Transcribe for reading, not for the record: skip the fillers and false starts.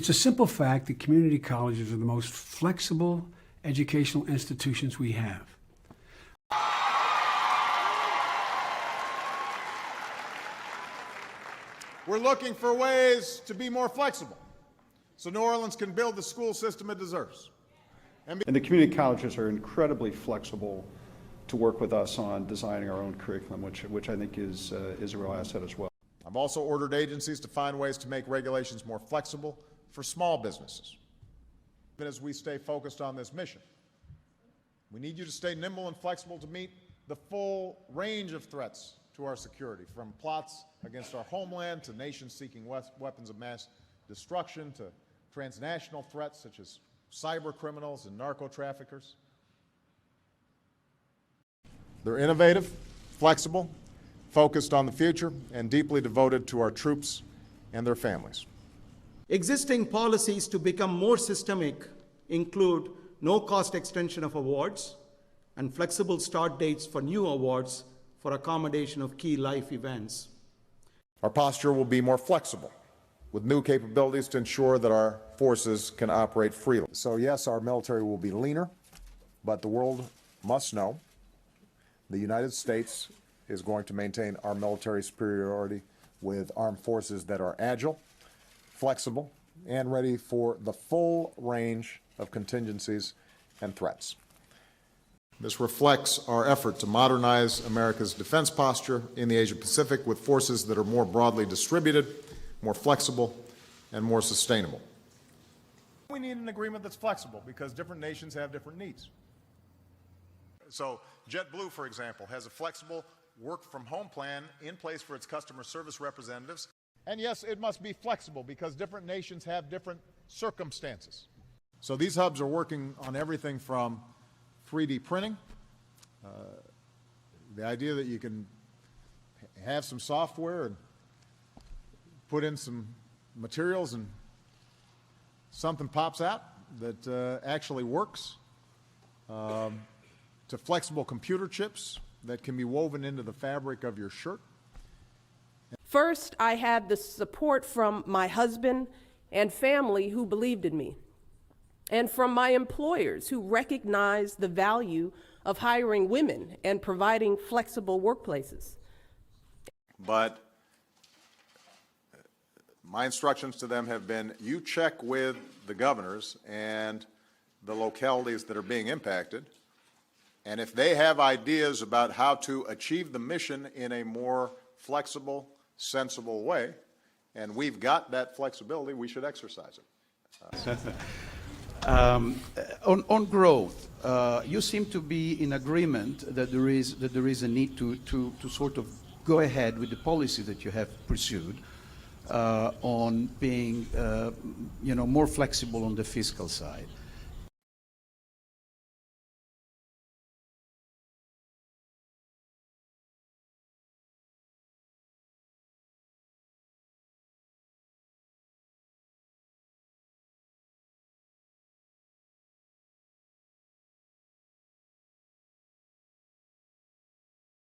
It's a simple fact that community colleges are the most flexible educational institutions we have. We're looking for ways to be more flexible so New Orleans can build the school system it deserves. And the community colleges are incredibly flexible to work with us on designing our own curriculum, which I think is a real asset as well. I've also ordered agencies to find ways to make regulations more flexible for small businesses. Even as we stay focused on this mission, we need you to stay nimble and flexible to meet the full range of threats to our security, from plots against our homeland to nations seeking weapons of mass destruction to transnational threats such as cyber criminals and narco traffickers. They're innovative, flexible, focused on the future, and deeply devoted to our troops and their families. Existing policies to become more systemic include no-cost extension of awards and flexible start dates for new awards for accommodation of key life events. Our posture will be more flexible, with new capabilities to ensure that our forces can operate freely. So yes, our military will be leaner, but the world must know the United States is going to maintain our military superiority with armed forces that are agile, flexible, and ready for the full range of contingencies and threats. This reflects our effort to modernize America's defense posture in the Asia-Pacific with forces that are more broadly distributed, more flexible, and more sustainable. We need an agreement that's flexible because different nations have different needs. So JetBlue, for example, has a flexible work-from-home plan in place for its customer service representatives. And yes, it must be flexible because different nations have different circumstances. So these hubs are working on everything from 3D printing, the idea that you can have some software and put in some materials and something pops out that actually works, to flexible computer chips that can be woven into the fabric of your shirt. First, I had the support from my husband and family who believed in me, and from my employers who recognized the value of hiring women and providing flexible workplaces. But my instructions to them have been, you check with the governors and the localities that are being impacted, and if they have ideas about how to achieve the mission in a more flexible, sensible way, and we've got that flexibility, we should exercise it. On growth, you seem to be in agreement that there is a need to sort of go ahead with the policy that you have pursued on being more flexible on the fiscal side.